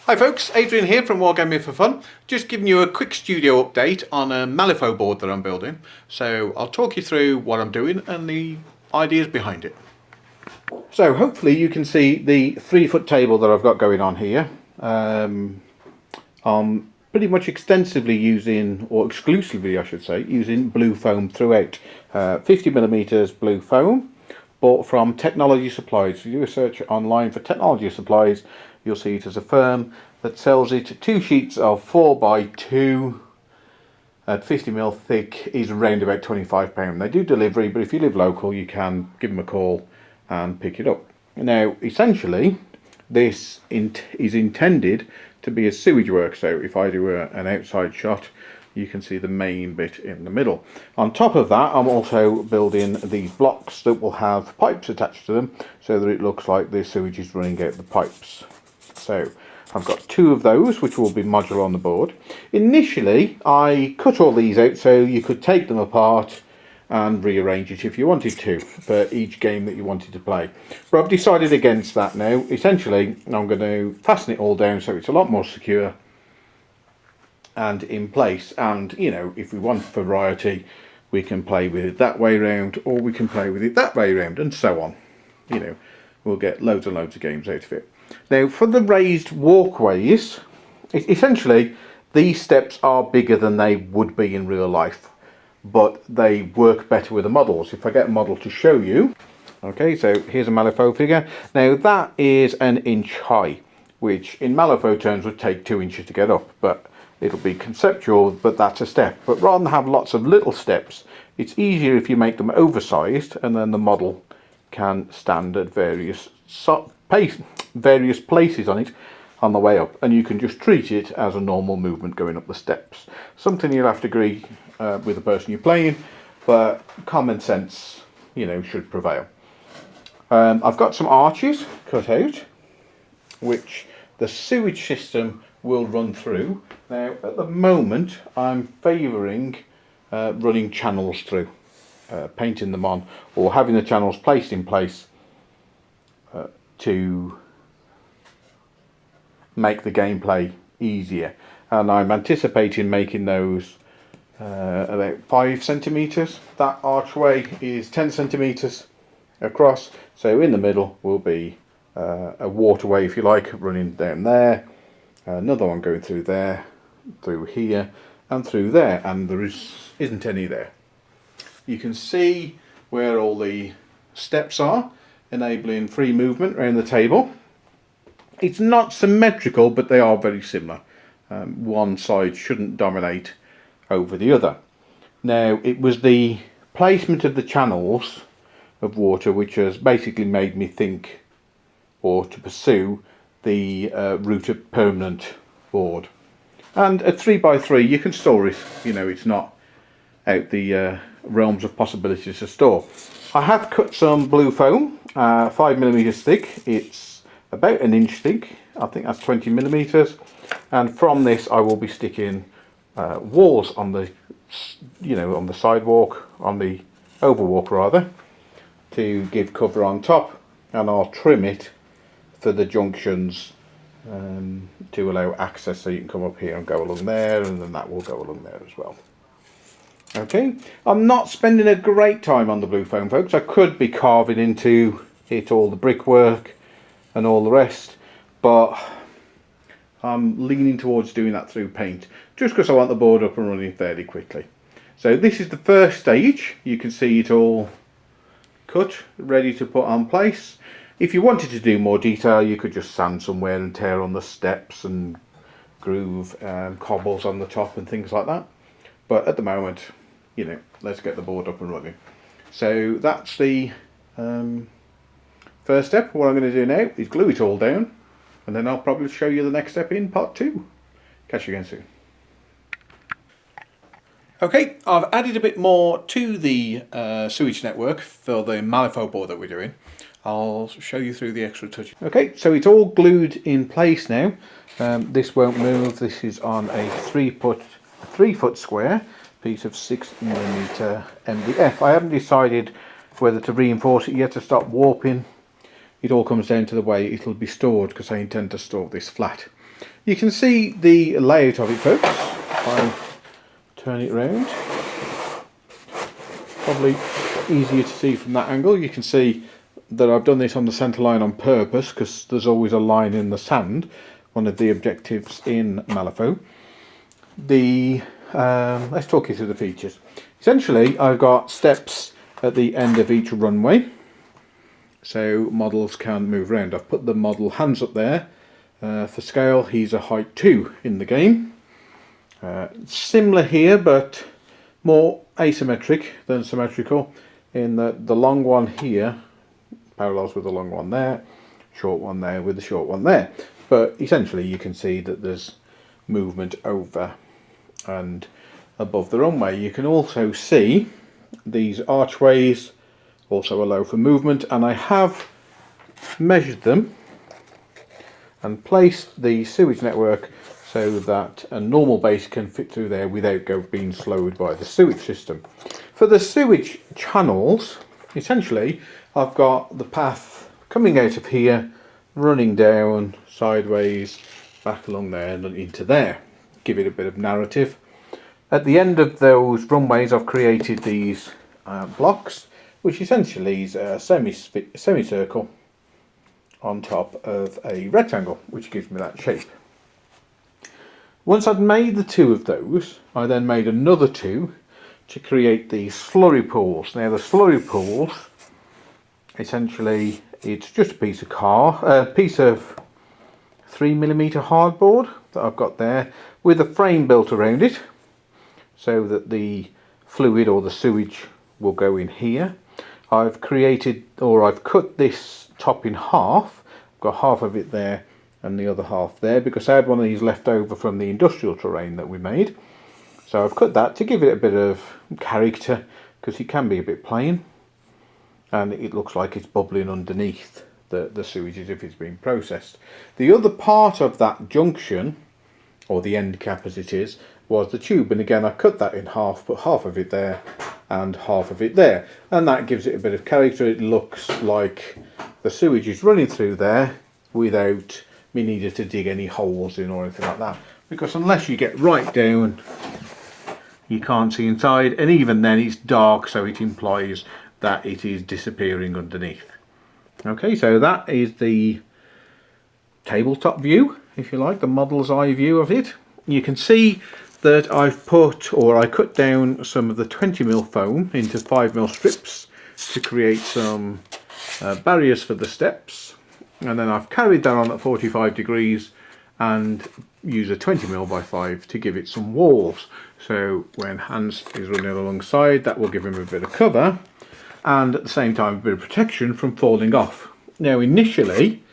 Hi folks, Adrian here from Wargaming for Fun. Just giving you a quick studio update on a Malifaux board that I'm building. So I'll talk you through what I'm doing and the ideas behind it. So hopefully you can see the 3-foot table that I've got going on here. I'm pretty much extensively using, or exclusively I should say, using blue foam throughout. 50mm blue foam, bought from Technology Supplies. If you do a search online for Technology Supplies, you'll see it as a firm that sells it. 2 sheets of 4x2 at 50mm thick is around about £25. They do delivery, but if you live local you can give them a call and pick it up. Now essentially this is intended to be a sewage work, so if I do an outside shot you can see the main bit in the middle. On top of that I'm also building these blocks that will have pipes attached to them so that it looks like the sewage is running out the pipes. So I've got 2 of those which will be modular on the board. Initially I cut all these out so you could take them apart and rearrange it if you wanted to for each game that you wanted to play. But I've decided against that now. Essentially I'm going to fasten it all down so it's a lot more secure and in place, and you know, if we want variety we can play with it that way round or we can play with it that way round and so on. You know, we'll get loads and loads of games out of it. Now for the raised walkways, essentially these steps are bigger than they would be in real life, but they work better with the models. If I get a model to show you, okay, so here's a Malifaux figure. Now that is an inch high, which in Malifaux terms would take 2 inches to get up, but it'll be conceptual, but that's a step. But rather than have lots of little steps, it's easier if you make them oversized and then the model can stand at various places on it on the way up, and you can just treat it as a normal movement going up the steps. Something you'll have to agree with the person you're playing, but common sense, you know, should prevail. I've got some arches cut out which the sewage system will run through. Now at the moment I'm favouring running channels through, painting them on or having the channels placed in place to make the gameplay easier, and I'm anticipating making those about 5 centimetres. That archway is 10 centimetres across, so in the middle will be a waterway, if you like, running down there, another one going through there, through here and through there, and there isn't any there. You can see where all the steps are, enabling free movement around the table. It's not symmetrical, but they are very similar. One side shouldn't dominate over the other. Now it was the placement of the channels of water which has basically made me think or to pursue the route of permanent board. And at 3x3 you can store it, you know, it's not out the realms of possibilities to store. I have cut some blue foam, 5mm thick. It's about an inch thick, I think that's 20mm, and from this I will be sticking walls on the, you know, on the sidewalk, on the overwalk rather, to give cover on top, and I'll trim it for the junctions to allow access, so you can come up here and go along there, and then that will go along there as well. Okay, I'm not spending a great time on the blue foam, folks. I could be carving into it all the brickwork and all the rest, but I'm leaning towards doing that through paint just because I want the board up and running fairly quickly. So this is the first stage. You can see it all cut, ready to put on place. If you wanted to do more detail you could just sand somewhere and tear on the steps and groove cobbles on the top and things like that, but at the moment, you know, let's get the board up and running. So that's the first step. What I'm going to do now is glue it all down, and then I'll probably show you the next step in part 2. Catch you again soon. Okay, I've added a bit more to the sewage network for the Malifaux board that we're doing. I'll show you through the extra touch. Okay, so it's all glued in place now. This won't move. This is on a 3-foot square piece of 6mm MDF. I haven't decided whether to reinforce it yet to stop warping. It all comes down to the way it'll be stored, because I intend to store this flat. You can see the layout of it, folks, if I turn it round. Probably easier to see from that angle. You can see that I've done this on the centre line on purpose because there's always a line in the sand, one of the objectives in Malifaux. Let's talk you through the features. Essentially, I've got steps at the end of each runway, so models can move around. I've put the model hands up there. For scale, he's a height 2 in the game. Similar here, but more asymmetric than symmetrical, in that the long one here parallels with the long one there, short one there with the short one there. But essentially you can see that there's movement over and above the runway. You can also see these archways also allow for movement, and I have measured them and placed the sewage network so that a normal base can fit through there without being slowed by the sewage system. For the sewage channels, essentially I've got the path coming out of here, running down sideways, back along there and into there. Give it a bit of narrative. At the end of those runways I've created these blocks, which essentially is a semicircle on top of a rectangle, which gives me that shape. Once I'd made the two of those, I then made another two to create these slurry pools. Now the slurry pools, essentially it's just a piece of 3mm hardboard that I've got there with a frame built around it so that the fluid or the sewage will go in here. I've cut this top in half. I've got half of it there and the other half there because I had one of these left over from the industrial terrain that we made. So I've cut that to give it a bit of character because it can be a bit plain, and it looks like it's bubbling underneath the sewage as if it's being processed. The other part of that junction, or the end cap as it is, was the tube, and again I cut that in half, put half of it there and half of it there, and that gives it a bit of character. It looks like the sewage is running through there without me needing to dig any holes in or anything like that, because unless you get right down you can't see inside, and even then it's dark, so it implies that it is disappearing underneath. Okay, so that is the tabletop view, if you like, the model's eye view of it. You can see that I cut down some of the 20mm foam into 5mm strips to create some barriers for the steps, and then I've carried that on at 45 degrees and use a 20mm by 5 to give it some walls, so when Hans is running alongside, that will give him a bit of cover and at the same time a bit of protection from falling off. Now initially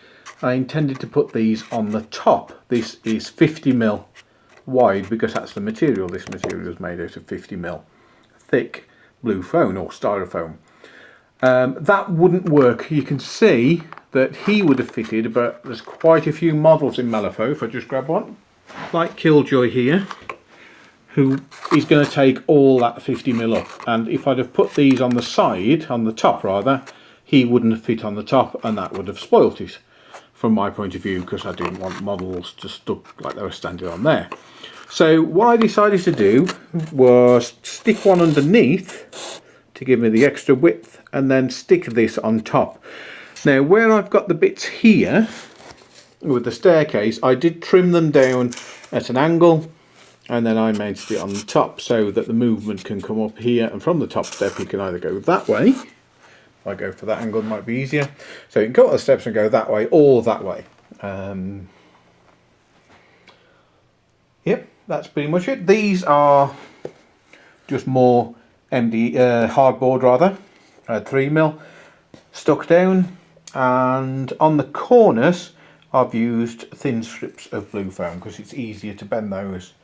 I intended to put these on the top. This is 50mm wide because that's the material. This material is made out of 50mm thick blue foam or styrofoam. That wouldn't work. You can see that he would have fitted, but there's quite a few models in Malifaux. If I just grab one, like Killjoy here, who is going to take all that 50mm up, and if I'd have put these on the side, on the top rather, he wouldn't have fit on the top, and that would have spoilt it from my point of view, because I didn't want models just stuck like they were standing on there. So what I decided to do was stick one underneath to give me the extra width, and then stick this on top. Now where I've got the bits here with the staircase, I did trim them down at an angle, and then I mounted it on the top so that the movement can come up here, and from the top step you can either go that way. If I go for that angle it might be easier, so you can go up the steps and go that way or that way. Yep, that's pretty much it. These are just more hardboard rather, 3mm stuck down, and on the corners I've used thin strips of blue foam because it's easier to bend those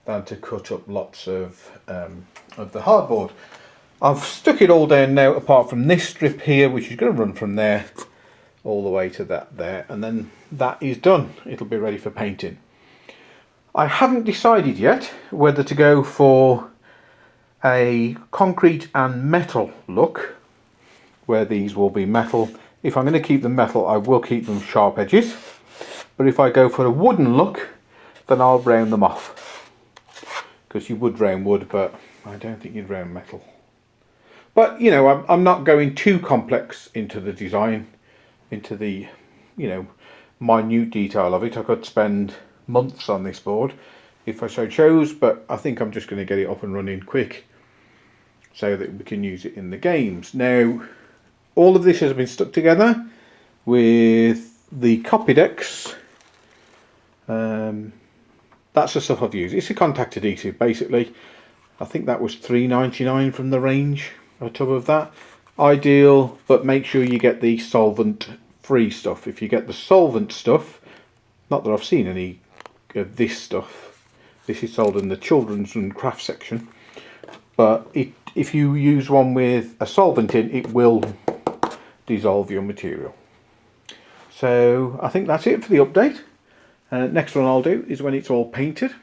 than to cut up lots of the hardboard. I've stuck it all down now apart from this strip here, which is going to run from there all the way to that there, and then that is done. It'll be ready for painting. I haven't decided yet whether to go for a concrete and metal look, where these will be metal. If I'm going to keep them metal, I will keep them sharp edges, But if I go for a wooden look, then I'll round them off. Because you would round wood, but I don't think you'd round metal. But, you know, I'm not going too complex into the design, into the, you know, minute detail of it. I could spend months on this board if I so chose, but I think I'm just going to get it up and running quick so that we can use it in the games. Now, all of this has been stuck together with the copy decks. That's the stuff I've used. It's a contact adhesive basically. I think that was $3.99 from the range, a tub of that. Ideal, but make sure you get the solvent free stuff. If you get the solvent stuff, not that I've seen any of this stuff, this is sold in the children's and craft section, but if you use one with a solvent in, it will dissolve your material. So I think that's it for the update. Next one I'll do is when it's all painted.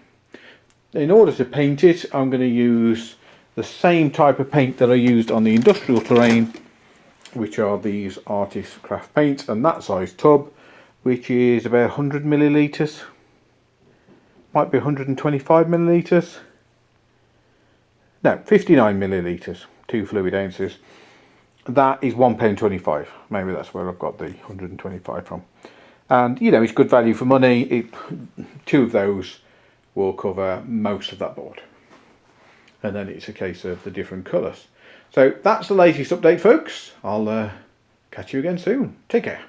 In order to paint it, I'm going to use the same type of paint that I used on the industrial terrain, which are these artist craft paints, and that size tub, which is about 100 millilitres, might be 125 millilitres, no, 59 millilitres, 2 fluid ounces. That is £1.25. Maybe that's where I've got the 125 from. And you know, it's good value for money. 2 of those will cover most of that board, and then it's a case of the different colours. So that's the latest update, folks. I'll catch you again soon. Take care.